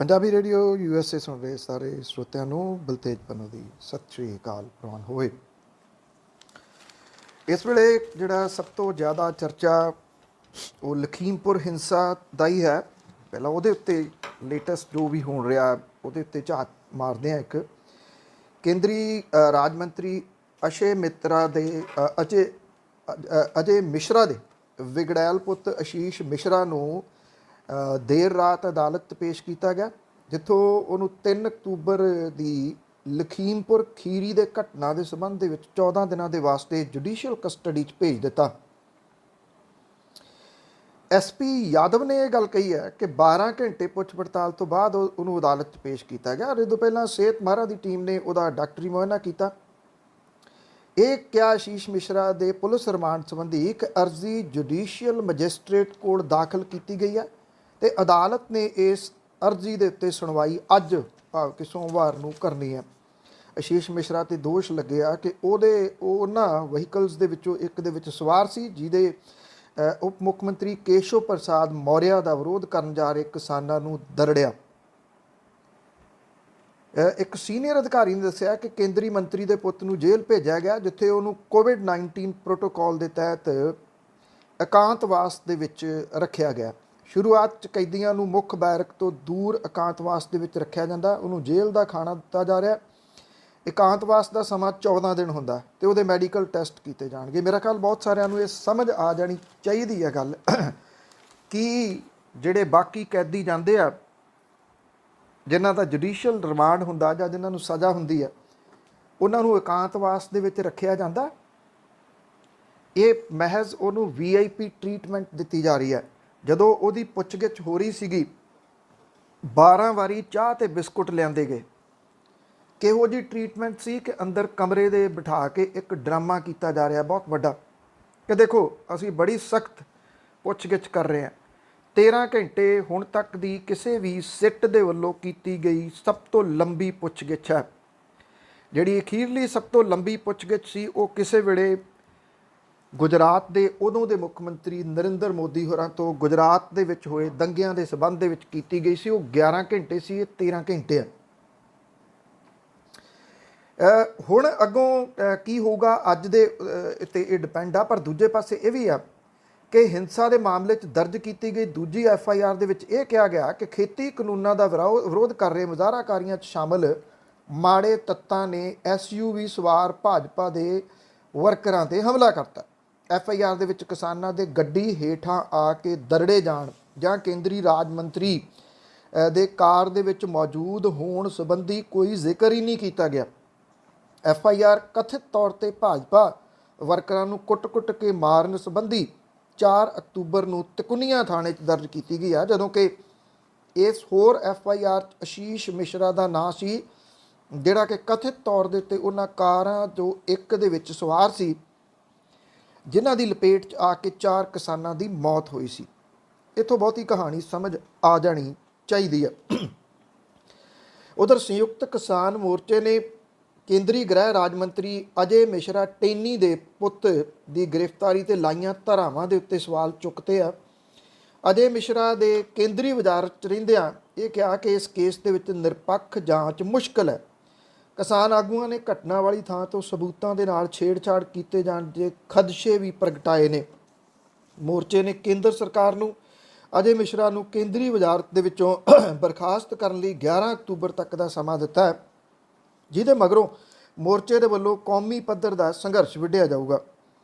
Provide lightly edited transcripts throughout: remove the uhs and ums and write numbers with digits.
Punjabi radio USA ਸੁਣ ਰਹੇ ਸਾਰੇ ਸਰੋਤਿਆਂ ਨੂੰ ਬਲਤੇਜ ਪੰਨੂ ਦੀ ਸਤਿ ਸ਼੍ਰੀ ਅਕਾਲ ਪ੍ਰਵਾਨ ਹੋਵੇ। ਇਸ ਵੇਲੇ ਜਿਹੜਾ ਸਭ ਤੋਂ ਜ਼ਿਆਦਾ ਚਰਚਾ ਉਹ ਲਖੀਮਪੁਰ ਹਿੰਸਾ ਦਾ ਹੀ ਹੈ। ਪਹਿਲਾਂ ਉਹਦੇ ਉੱਤੇ ਲੇਟੈਸਟ ਜੋ ਵੀ ਹੋਣ ਰਿਹਾ ਉਹਦੇ ਉੱਤੇ ਝਾਤ ਮਾਰਦੇ ਹਾਂ। ਇੱਕ ਕੇਂਦਰੀ ਰਾਜ ਮੰਤਰੀ ਅਜੇ ਮਿਸ਼ਰਾ ਦੇ ਵਿਗੜੈਲ ਪੁੱਤ ਆਸ਼ੀਸ਼ ਮਿਸ਼ਰਾ ਨੂੰ ਦੇਰ ਰਾਤ ਅਦਾਲਤ ਪੇਸ਼ ਕੀਤਾ ਗਿਆ, ਜਿੱਥੋਂ ਉਹਨੂੰ 3 ਅਕਤੂਬਰ ਦੀ ਲਖੀਮਪੁਰ ਖੀਰੀ ਦੇ ਘਟਨਾ ਦੇ ਸੰਬੰਧ ਦੇ ਵਿੱਚ 14 ਦਿਨਾਂ ਦੇ ਵਾਸਤੇ ਜੁਡੀਸ਼ੀਅਲ ਕਸਟਡੀ 'ਚ ਭੇਜ ਦਿੱਤਾ। SP ਯਾਦਵ ਨੇ ਇਹ ਗੱਲ ਕਹੀ ਹੈ ਕਿ 12 ਘੰਟੇ ਪੁੱਛ ਪੜਤਾਲ ਤੋਂ ਬਾਅਦ ਉਹਨੂੰ ਅਦਾਲਤ 'ਚ ਪੇਸ਼ ਕੀਤਾ ਗਿਆ। ਔਰ ਇਹ ਤੋਂ ਪਹਿਲਾਂ ਸਿਹਤ ਮਾਹਰਾਂ ਦੀ ਟੀਮ ਨੇ ਉਹਦਾ ਡਾਕਟਰੀ ਮੁਆਇਨਾ ਕੀਤਾ। ਇਹ ਕਿਹਾ ਆਸ਼ੀਸ਼ ਮਿਸ਼ਰਾ ਦੇ ਪੁਲਿਸ ਰਿਮਾਂਡ ਸੰਬੰਧੀ ਇੱਕ ਅਰਜ਼ੀ ਜੁਡੀਸ਼ੀਅਲ ਮੈਜਿਸਟ੍ਰੇਟ ਕੋਲ ਦਾਖਲ ਕੀਤੀ ਗਈ ਹੈ ਅਤੇ ਅਦਾਲਤ ਨੇ ਇਸ ਅਰਜ਼ੀ ਦੇ ਉੱਤੇ ਸੁਣਵਾਈ ਅੱਜ ਭਾਵ ਕਿ ਸੋਮਵਾਰ ਨੂੰ ਕਰਨੀ ਹੈ। ਆਸ਼ੀਸ਼ ਮਿਸ਼ਰਾ 'ਤੇ ਦੋਸ਼ ਲੱਗਿਆ ਕਿ ਉਹਨਾਂ ਵਹੀਕਲਸ ਦੇ ਵਿੱਚੋਂ ਇੱਕ ਦੇ ਵਿੱਚ ਸਵਾਰ ਸੀ ਜਿਹਦੇ ਉਪ ਮੁੱਖ ਮੰਤਰੀ ਕੇਸ਼ਵ ਪ੍ਰਸਾਦ ਮੌਰਿਆ ਦਾ ਵਿਰੋਧ ਕਰਨ ਜਾ ਰਹੇ ਕਿਸਾਨਾਂ ਨੂੰ ਦਰੜਿਆ। ਇੱਕ ਸੀਨੀਅਰ ਅਧਿਕਾਰੀ ਨੇ ਦੱਸਿਆ ਕਿ ਕੇਂਦਰੀ ਮੰਤਰੀ ਦੇ ਪੁੱਤ ਨੂੰ ਜੇਲ੍ਹ ਭੇਜਿਆ ਗਿਆ, ਜਿੱਥੇ ਉਹਨੂੰ COVID-19 ਪ੍ਰੋਟੋਕਾਲ ਦੇ ਤਹਿਤ ਇਕਾਂਤਵਾਸ ਦੇ ਵਿੱਚ ਰੱਖਿਆ ਗਿਆ। ਸ਼ੁਰੂਆਤ 'ਚ ਕੈਦੀਆਂ ਨੂੰ ਮੁੱਖ ਬੈਰਕ ਤੋਂ ਦੂਰ ਇਕਾਂਤਵਾਸ ਦੇ ਵਿੱਚ ਰੱਖਿਆ ਜਾਂਦਾ, ਉਹਨੂੰ ਜੇਲ੍ਹ ਦਾ ਖਾਣਾ ਦਿੱਤਾ ਜਾ ਰਿਹਾ। ਇਕਾਂਤਵਾਸ ਦਾ ਸਮਾਂ 14 ਦਿਨ ਹੁੰਦਾ ਅਤੇ ਉਹਦੇ ਮੈਡੀਕਲ ਟੈਸਟ ਕੀਤੇ ਜਾਣਗੇ। ਮੇਰਾ ਖਿਆਲ ਬਹੁਤ ਸਾਰਿਆਂ ਨੂੰ ਇਹ ਸਮਝ ਆ ਜਾਣੀ ਚਾਹੀਦੀ ਹੈ ਗੱਲ ਕਿ ਜਿਹੜੇ ਬਾਕੀ ਕੈਦੀ ਜਾਂਦੇ ਆ ਜਿਨ੍ਹਾਂ ਦਾ ਜੁਡੀਸ਼ੀਅਲ ਰਿਮਾਂਡ ਹੁੰਦਾ ਜਾਂ ਜਿਨ੍ਹਾਂ ਨੂੰ ਸਜ਼ਾ ਹੁੰਦੀ ਹੈ, ਉਹਨਾਂ ਨੂੰ ਇਕਾਂਤਵਾਸ ਦੇ ਵਿੱਚ ਰੱਖਿਆ ਜਾਂਦਾ। ਇਹ ਮਹਿਜ਼ ਉਹਨੂੰ VIP ਟਰੀਟਮੈਂਟ ਦਿੱਤੀ ਜਾ ਰਹੀ ਹੈ। ਜਦੋਂ ਉਹਦੀ ਪੁੱਛਗਿੱਛ ਹੋ ਰਹੀ ਸੀਗੀ 12 ਵਾਰੀ ਚਾਹ ਅਤੇ ਬਿਸਕੁਟ ਲਿਆਂਦੇ ਗਏ। ਕਿਹੋ ਜਿਹੀ ਟਰੀਟਮੈਂਟ ਸੀ ਕਿ ਅੰਦਰ ਕਮਰੇ ਦੇ ਬਿਠਾ ਕੇ ਇੱਕ ਡਰਾਮਾ ਕੀਤਾ ਜਾ ਰਿਹਾ ਬਹੁਤ ਵੱਡਾ ਕਿ ਦੇਖੋ ਅਸੀਂ ਬੜੀ ਸਖਤ ਪੁੱਛਗਿੱਛ ਕਰ ਰਹੇ ਹਾਂ। 13 ਘੰਟੇ ਹੁਣ ਤੱਕ ਦੀ ਕਿਸੇ ਵੀ ਸਿੱਟ ਦੇ ਵੱਲੋਂ ਕੀਤੀ ਗਈ ਸਭ ਤੋਂ ਲੰਬੀ ਪੁੱਛਗਿੱਛ ਹੈ। ਜਿਹੜੀ ਅਖੀਰਲੀ ਸਭ ਤੋਂ ਲੰਬੀ ਪੁੱਛਗਿੱਛ ਸੀ ਉਹ ਕਿਸੇ ਵੇਲੇ ਗੁਜਰਾਤ ਦੇ ਉਦੋਂ ਦੇ ਮੁੱਖ ਮੰਤਰੀ ਨਰਿੰਦਰ ਮੋਦੀ ਹੋਰਾਂ ਤੋਂ ਗੁਜਰਾਤ ਦੇ ਵਿੱਚ ਹੋਏ ਦੰਗਿਆਂ ਦੇ ਸੰਬੰਧ ਦੇ ਵਿੱਚ ਕੀਤੀ ਗਈ ਸੀ। ਉਹ 11 ਘੰਟੇ ਸੀ, ਇਹ 13 ਘੰਟੇ ਹੈ। ਹੁਣ ਅੱਗੋਂ ਕੀ ਹੋਊਗਾ ਅੱਜ ਦੇ ਉੱਤੇ ਇਹ ਡਿਪੈਂਡ ਆ। ਪਰ ਦੂਜੇ ਪਾਸੇ ਇਹ ਵੀ ਆ ਕਿ ਹਿੰਸਾ ਦੇ ਮਾਮਲੇ 'ਚ ਦਰਜ ਕੀਤੀ ਗਈ ਦੂਜੀ FIR ਦੇ ਵਿੱਚ ਇਹ ਕਿਹਾ ਗਿਆ ਕਿ ਖੇਤੀ ਕਾਨੂੰਨਾਂ ਦਾ ਵਿਰੋਧ ਕਰ ਰਹੇ ਮੁਜ਼ਾਹਰਾਕਾਰੀਆਂ 'ਚ ਸ਼ਾਮਲ ਮਾੜੇ ਤੱਤਾਂ ਨੇ SUV ਸਵਾਰ ਭਾਜਪਾ ਦੇ ਵਰਕਰਾਂ 'ਤੇ ਹਮਲਾ ਕਰਤਾ। FIR ਦੇ ਵਿੱਚ ਕਿਸਾਨਾਂ ਦੇ ਗੱਡੀ ਹੇਠਾਂ ਆ ਕੇ ਦਰੜੇ ਜਾਣ ਜਾਂ ਕੇਂਦਰੀ ਰਾਜ ਮੰਤਰੀ ਦੇ ਕਾਰ ਦੇ ਵਿੱਚ ਮੌਜੂਦ ਹੋਣ ਸੰਬੰਧੀ ਕੋਈ ਜ਼ਿਕਰ ਹੀ ਨਹੀਂ ਕੀਤਾ ਗਿਆ। FIR ਕਥਿਤ ਤੌਰ 'ਤੇ ਭਾਜਪਾ ਵਰਕਰਾਂ ਨੂੰ ਕੁੱਟ-ਕੁੱਟ ਕੇ ਮਾਰਨ ਸੰਬੰਧੀ 4 ਅਕਤੂਬਰ ਨੂੰ ਤਿਕੁਨੀਆ ਥਾਣੇ 'ਚ ਦਰਜ ਕੀਤੀ ਗਈ ਆ, ਜਦੋਂ ਕਿ ਇਸ ਹੋਰ FIR 'ਚ ਆਸ਼ੀਸ਼ ਮਿਸ਼ਰਾ ਦਾ ਨਾਂ ਸੀ, ਜਿਹੜਾ ਕਿ ਕਥਿਤ ਤੌਰ ਦੇ ਉੱਤੇ ਉਹਨਾਂ ਕਾਰਾਂ ਜੋ ਇੱਕ ਦੇ ਵਿੱਚ ਸਵਾਰ ਸੀ ਜਿਨ੍ਹਾਂ ਦੀ ਲਪੇਟ 'ਚ ਆ ਕੇ 4 ਕਿਸਾਨਾਂ ਦੀ ਮੌਤ ਹੋਈ ਸੀ। ਇੱਥੋਂ ਬਹੁਤੀ ਕਹਾਣੀ ਸਮਝ ਆ ਜਾਣੀ ਚਾਹੀਦੀ ਹੈ। ਉਧਰ ਸੰਯੁਕਤ ਕਿਸਾਨ ਮੋਰਚੇ ਨੇ ਕੇਂਦਰੀ ਗ੍ਰਹਿ ਰਾਜ ਮੰਤਰੀ ਅਜੇ ਮਿਸ਼ਰਾ ਟੇਨੀ ਦੇ ਪੁੱਤ ਦੀ ਗ੍ਰਿਫਤਾਰੀ 'ਤੇ ਲਾਈਆਂ ਧਾਰਾਵਾਂ ਦੇ ਉੱਤੇ ਸਵਾਲ ਚੁੱਕਦੇ ਆ। ਅਜੇ ਮਿਸ਼ਰਾ ਦੇ ਕੇਂਦਰੀ ਵਜ਼ਾਰਤ 'ਚ ਰਹਿੰਦਿਆਂ ਇਹ ਕਿਹਾ ਕਿ ਇਸ ਕੇਸ ਦੇ ਵਿੱਚ ਨਿਰਪੱਖ ਜਾਂਚ ਮੁਸ਼ਕਲ ਹੈ। ਕਿਸਾਨ ਆਗੂਆਂ ਨੇ ਘਟਨਾ ਵਾਲੀ ਥਾਂ ਤੋਂ ਸਬੂਤਾਂ ਦੇ ਨਾਲ ਛੇੜਛਾੜ ਕੀਤੇ ਜਾਣ ਦੇ ਖਦਸ਼ੇ ਵੀ ਪ੍ਰਗਟਾਏ ਨੇ। ਮੋਰਚੇ ਨੇ ਕੇਂਦਰ ਸਰਕਾਰ ਨੂੰ ਅਜੇ ਮਿਸ਼ਰਾ ਨੂੰ ਕੇਂਦਰੀ ਵਜ਼ਾਰਤ ਦੇ ਵਿੱਚੋਂ ਬਰਖਾਸਤ ਕਰਨ ਲਈ 11 ਅਕਤੂਬਰ ਤੱਕ ਦਾ ਸਮਾਂ ਦਿੱਤਾ ਹੈ, ਜਿਹਦੇ ਮਗਰੋਂ ਮੋਰਚੇ ਦੇ ਵੱਲੋਂ ਕੌਮੀ ਪੱਧਰ ਦਾ ਸੰਘਰਸ਼ ਵਿੱਢਿਆ ਜਾਊਗਾ।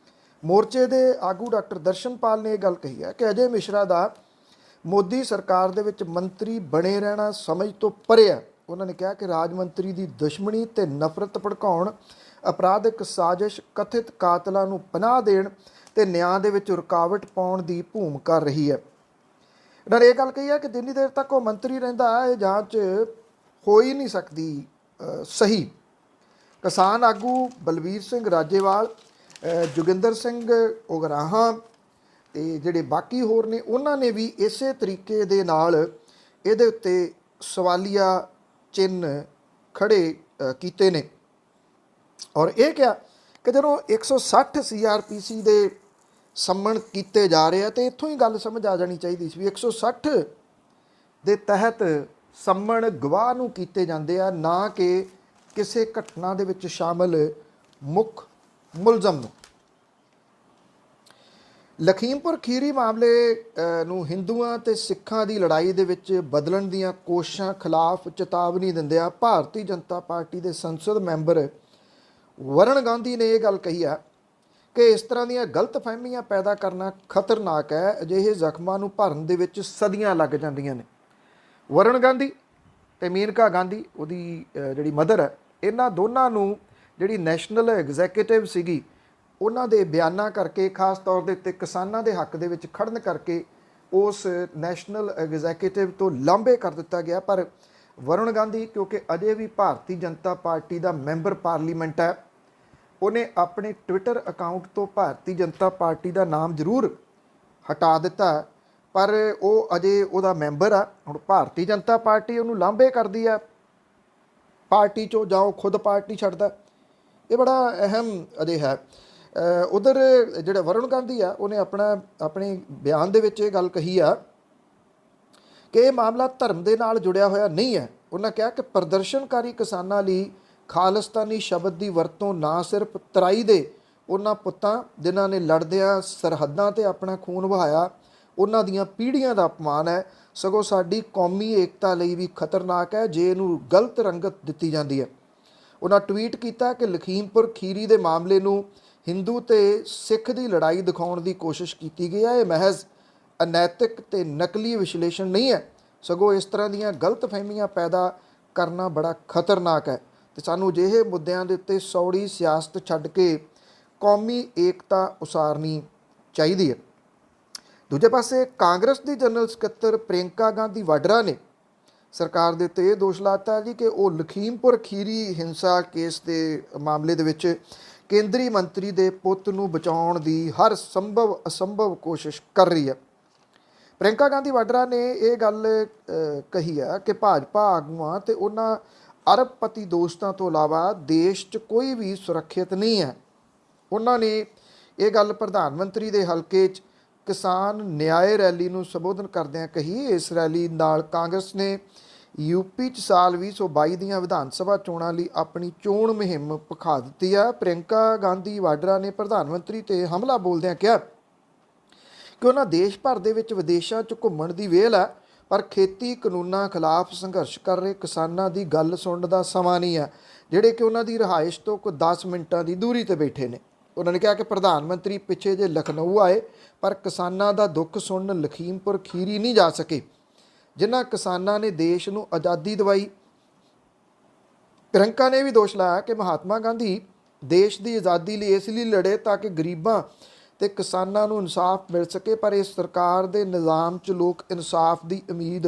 ਮੋਰਚੇ ਦੇ ਆਗੂ ਡਾਕਟਰ ਦਰਸ਼ਨਪਾਲ ਨੇ ਇਹ ਗੱਲ ਕਹੀ ਹੈ ਕਿ ਅਜੇ ਮਿਸ਼ਰਾ ਦਾ ਮੋਦੀ ਸਰਕਾਰ ਦੇ ਵਿੱਚ ਮੰਤਰੀ ਬਣੇ ਰਹਿਣਾ ਸਮਝ ਤੋਂ ਪਰੇ ਹੈ। ਉਹਨਾਂ ਨੇ ਕਿਹਾ ਕਿ ਰਾਜ ਮੰਤਰੀ ਦੀ ਦੁਸ਼ਮਣੀ ਅਤੇ ਨਫ਼ਰਤ ਭੜਕਾਉਣ, ਅਪਰਾਧਿਕ ਸਾਜ਼ਿਸ਼, ਕਥਿਤ ਕਾਤਲਾਂ ਨੂੰ ਪਨਾਹ ਦੇਣ ਅਤੇ ਨਿਆਂ ਦੇ ਵਿੱਚ ਰੁਕਾਵਟ ਪਾਉਣ ਦੀ ਭੂਮਿਕਾ ਰਹੀ ਹੈ। ਉਹਨਾਂ ਨੇ ਇਹ ਗੱਲ ਕਹੀ ਹੈ ਕਿ ਜਿੰਨੀ ਦੇਰ ਤੱਕ ਉਹ ਮੰਤਰੀ ਰਹਿੰਦਾ ਇਹ ਜਾਂਚ ਹੋ ਹੀ ਨਹੀਂ ਸਕਦੀ ਸਹੀ। ਕਿਸਾਨ ਆਗੂ ਬਲਵੀਰ ਸਿੰਘ ਰਾਜੇਵਾਲ, ਜੋਗਿੰਦਰ ਸਿੰਘ ਉਗਰਾਹਾਂ ਅਤੇ ਜਿਹੜੇ ਬਾਕੀ ਹੋਰ ਨੇ ਉਹਨਾਂ ਨੇ ਵੀ ਇਸੇ ਤਰੀਕੇ ਦੇ ਨਾਲ ਇਹਦੇ ਉੱਤੇ ਸਵਾਲੀਆ ਚਿੰਨ੍ਹ ਖੜ੍ਹੇ ਕੀਤੇ ਨੇ ਔਰ ਇਹ ਕਿਹਾ ਕਿ ਜਦੋਂ 160 CRPC ਦੇ ਸੰਮਣ ਕੀਤੇ ਜਾ ਰਹੇ ਆ ਅਤੇ ਇੱਥੋਂ ਹੀ ਗੱਲ ਸਮਝ ਆ ਜਾਣੀ ਚਾਹੀਦੀ ਸੀ ਵੀ 160 ਦੇ ਤਹਿਤ ਸੰਮਣ ਗਵਾਹ ਨੂੰ ਕੀਤੇ ਜਾਂਦੇ ਆ, ਨਾ ਕਿ ਕਿਸੇ ਘਟਨਾ ਦੇ ਵਿੱਚ ਸ਼ਾਮਲ ਮੁੱਖ ਮੁਲਜ਼ਮ ਨੂੰ। ਲਖੀਮਪੁਰ ਖੀਰੀ ਮਾਮਲੇ ਨੂੰ ਹਿੰਦੂਆਂ ਤੇ ਸਿੱਖਾਂ ਦੀ ਲੜਾਈ ਦੇ ਵਿੱਚ ਬਦਲਣ ਦੀਆਂ ਕੋਸ਼ਿਸ਼ਾਂ ਖਿਲਾਫ ਚੇਤਾਵਨੀ ਦਿੰਦਿਆਂ ਭਾਰਤੀ ਜਨਤਾ ਪਾਰਟੀ ਦੇ ਸੰਸਦ ਮੈਂਬਰ ਵਰੁਣ ਗਾਂਧੀ ਨੇ ਇਹ ਗੱਲ ਕਹੀ ਹੈ ਕਿ ਇਸ ਤਰ੍ਹਾਂ ਦੀਆਂ ਗਲਤਫਹਿਮੀਆਂ ਪੈਦਾ ਕਰਨਾ ਖਤਰਨਾਕ ਹੈ। ਅਜਿਹੇ ਜ਼ਖਮਾਂ ਨੂੰ ਭਰਨ ਦੇ ਵਿੱਚ ਸਦੀਆਂ ਲੱਗ ਜਾਂਦੀਆਂ ਨੇ। ਵਰੁਣ ਗਾਂਧੀ ਤੇ ਮੇਨਕਾ ਗਾਂਧੀ, ਉਹਦੀ ਜਿਹੜੀ ਮਦਰ ਹੈ, ਇਹਨਾਂ ਦੋਨਾਂ ਨੂੰ ਜਿਹੜੀ ਨੈਸ਼ਨਲ ਐਗਜ਼ੈਕਟਿਵ ਸੀਗੀ, ਉਹਨਾਂ ਦੇ ਬਿਆਨਾਂ ਕਰਕੇ, ਖਾਸ ਤੌਰ ਦੇ ਉੱਤੇ ਕਿਸਾਨਾਂ ਦੇ ਹੱਕ ਦੇ ਵਿੱਚ ਖੜਨ ਕਰਕੇ ਉਸ ਨੈਸ਼ਨਲ ਐਗਜ਼ੈਕਟਿਵ ਤੋਂ ਲਾਂਭੇ ਕਰ ਦਿੱਤਾ ਗਿਆ। ਪਰ ਵਰੁਣ ਗਾਂਧੀ ਕਿਉਂਕਿ ਅਜੇ ਵੀ ਭਾਰਤੀ ਜਨਤਾ ਪਾਰਟੀ ਦਾ ਮੈਂਬਰ ਪਾਰਲੀਮੈਂਟ ਹੈ, ਉਹਨੇ ਆਪਣੇ ਟਵਿੱਟਰ ਅਕਾਊਂਟ ਤੋਂ ਭਾਰਤੀ ਜਨਤਾ ਪਾਰਟੀ ਦਾ ਨਾਮ ਜ਼ਰੂਰ ਹਟਾ ਦਿੱਤਾ, ਪਰ ਉਹ ਅਜੇ ਉਹਦਾ ਮੈਂਬਰ ਆ। ਹੁਣ ਭਾਰਤੀ ਜਨਤਾ ਪਾਰਟੀ ਉਹਨੂੰ ਲਾਂਭੇ ਕਰਦੀ ਆ ਪਾਰਟੀ 'ਚੋਂ, ਜਾਂ ਉਹ ਖੁਦ ਪਾਰਟੀ ਛੱਡਦਾ, ਇਹ ਬੜਾ ਅਹਿਮ ਅਜੇ ਹੈ। ਉਧਰ ਜਿਹੜਾ ਵਰੁਣ ਗਾਂਧੀ ਆ, ਉਹਨੇ ਆਪਣੇ ਬਿਆਨ ਦੇ ਵਿੱਚ ਇਹ ਗੱਲ ਕਹੀ ਆ ਕਿ ਇਹ ਮਾਮਲਾ ਧਰਮ ਦੇ ਨਾਲ ਜੁੜਿਆ ਹੋਇਆ ਨਹੀਂ ਹੈ। ਉਹਨਾਂ ਕਿਹਾ ਕਿ ਪ੍ਰਦਰਸ਼ਨਕਾਰੀ ਕਿਸਾਨਾਂ ਲਈ ਖਾਲਿਸਤਾਨੀ ਸ਼ਬਦ ਦੀ ਵਰਤੋਂ ਨਾ ਸਿਰਫ ਤਰਾਈ ਦੇ ਉਹਨਾਂ ਪੁੱਤਾਂ ਜਿਨ੍ਹਾਂ ਨੇ ਲੜਦਿਆਂ ਸਰਹੱਦਾਂ 'ਤੇ ਆਪਣਾ ਖੂਨ ਵਹਾਇਆ, ਉਹਨਾਂ ਦੀਆਂ ਪੀੜ੍ਹੀਆਂ ਦਾ ਅਪਮਾਨ ਹੈ, ਸਗੋਂ ਸਾਡੀ ਕੌਮੀ ਏਕਤਾ ਲਈ ਵੀ ਖਤਰਨਾਕ ਹੈ ਜੇ ਇਹਨੂੰ ਗਲਤ ਰੰਗਤ ਦਿੱਤੀ ਜਾਂਦੀ ਹੈ। ਉਹਨਾਂ ਟਵੀਟ ਕੀਤਾ ਕਿ ਲਖੀਮਪੁਰ ਖੀਰੀ ਦੇ ਮਾਮਲੇ ਨੂੰ ਹਿੰਦੂ ਤੇ ਸਿੱਖ ਦੀ ਲੜਾਈ ਦਿਖਾਉਣ ਦੀ ਕੋਸ਼ਿਸ਼ ਕੀਤੀ ਗਈ ਹੈ। ਇਹ ਮਹਿਜ਼ ਅਨੈਤਿਕ ਤੇ ਨਕਲੀ ਵਿਸ਼ਲੇਸ਼ਣ ਨਹੀਂ ਹੈ, ਸਗੋਂ ਇਸ ਤਰ੍ਹਾਂ ਦੀਆਂ ਗਲਤਫਹਿਮੀਆਂ ਪੈਦਾ ਕਰਨਾ ਬੜਾ ਖਤਰਨਾਕ ਹੈ ਤੇ ਸਾਨੂੰ ਅਜਿਹੇ ਮੁੱਦਿਆਂ ਦੇ ਉੱਤੇ ਸੌੜੀ ਸਿਆਸਤ ਛੱਡ ਕੇ ਕੌਮੀ ਏਕਤਾ ਉਸਾਰਨੀ ਚਾਹੀਦੀ ਹੈ। ਦੂਜੇ ਪਾਸੇ ਕਾਂਗਰਸ ਦੀ ਜਨਰਲ ਸਕੱਤਰ ਪ੍ਰਿਯੰਕਾ ਗਾਂਧੀ ਵਾਡਰਾ ਨੇ ਸਰਕਾਰ ਦੇ ਉੱਤੇ ਇਹ ਦੋਸ਼ ਲਾਤਾ ਜੀ ਕਿ ਉਹ ਲਖੀਮਪੁਰ ਖੀਰੀ ਹਿੰਸਾ ਕੇਸ ਦੇ ਮਾਮਲੇ ਦੇ ਵਿੱਚ ਕੇਂਦਰੀ ਮੰਤਰੀ ਦੇ ਪੁੱਤ ਨੂੰ ਬਚਾਉਣ ਦੀ ਹਰ ਸੰਭਵ ਅਸੰਭਵ ਕੋਸ਼ਿਸ਼ ਕਰ ਰਹੀ ਹੈ। ਪ੍ਰਿਯੰਕਾ ਗਾਂਧੀ ਵਾਡਰਾ ਨੇ ਇਹ ਗੱਲ ਕਹੀ ਹੈ ਕਿ ਭਾਜਪਾ ਆਗੂਆਂ ਤੇ ਉਹਨਾਂ ਅਰਬਪਤੀ ਦੋਸਤਾਂ ਤੋਂ ਇਲਾਵਾ ਦੇਸ਼ 'ਚ ਕੋਈ ਵੀ ਸੁਰੱਖਿਅਤ ਨਹੀਂ ਹੈ। ਉਹਨਾਂ ਨੇ ਇਹ ਗੱਲ ਪ੍ਰਧਾਨ ਮੰਤਰੀ ਦੇ ਹਲਕੇ 'ਚ ਕਿਸਾਨ ਨਿਆਏ ਰੈਲੀ ਨੂੰ ਸੰਬੋਧਨ ਕਰਦਿਆਂ ਕਹੀ। ਇਸ ਰੈਲੀ ਨਾਲ ਕਾਂਗਰਸ ਨੇ ਯੂਪੀ 'ਚ ਸਾਲ 2022 ਦੀਆਂ ਵਿਧਾਨ ਸਭਾ ਚੋਣਾਂ ਲਈ ਆਪਣੀ ਚੋਣ ਮੁਹਿੰਮ ਭਖਾ ਦਿੱਤੀ ਹੈ। ਪ੍ਰਿਯੰਕਾ ਗਾਂਧੀ ਵਾਡਰਾ ਨੇ ਪ੍ਰਧਾਨ ਮੰਤਰੀ 'ਤੇ ਹਮਲਾ ਬੋਲਦਿਆਂ ਕਿਹਾ ਕਿ ਉਹਨਾਂ ਦੇਸ਼ ਭਰ ਦੇ ਵਿੱਚ ਵਿਦੇਸ਼ਾਂ 'ਚ ਘੁੰਮਣ ਦੀ ਵਿਹਲ ਹੈ, ਪਰ ਖੇਤੀ ਕਾਨੂੰਨਾਂ ਖਿਲਾਫ ਸੰਘਰਸ਼ ਕਰ ਰਹੇ ਕਿਸਾਨਾਂ ਦੀ ਗੱਲ ਸੁਣਨ ਦਾ ਸਮਾਂ ਨਹੀਂ ਹੈ, ਜਿਹੜੇ ਕਿ ਉਹਨਾਂ ਦੀ ਰਿਹਾਇਸ਼ ਤੋਂ ਕੋਈ 10 ਮਿੰਟਾਂ ਦੀ ਦੂਰੀ 'ਤੇ ਬੈਠੇ ਨੇ। ਉਹਨਾਂ ਨੇ ਕਿਹਾ ਕਿ ਪ੍ਰਧਾਨ ਮੰਤਰੀ ਪਿੱਛੇ ਜੇ ਲਖਨਊ ਆਏ, ਪਰ ਕਿਸਾਨਾਂ ਦਾ ਦੁੱਖ ਸੁਣਨ ਲਖੀਮਪੁਰ ਖੀਰੀ ਨਹੀਂ ਜਾ ਸਕੇ, ਜਿਨ੍ਹਾਂ ਕਿਸਾਨਾਂ ਨੇ ਦੇਸ਼ ਨੂੰ ਆਜ਼ਾਦੀ ਦਿਵਾਈ। ਪ੍ਰਿਯੰਕਾ ਨੇ ਵੀ ਦੋਸ਼ ਲਾਇਆ ਕਿ ਮਹਾਤਮਾ ਗਾਂਧੀ ਦੇਸ਼ ਦੀ ਆਜ਼ਾਦੀ ਲਈ ਇਸ ਲਈ ਲੜੇ ਤਾਂ ਕਿ ਗਰੀਬਾਂ ਤੇ ਕਿਸਾਨਾਂ ਨੂੰ ਇਨਸਾਫ ਮਿਲ ਸਕੇ, ਪਰ ਇਸ ਸਰਕਾਰ ਦੇ ਨਿਜ਼ਾਮ 'ਚ ਲੋਕ ਇਨਸਾਫ ਦੀ ਉਮੀਦ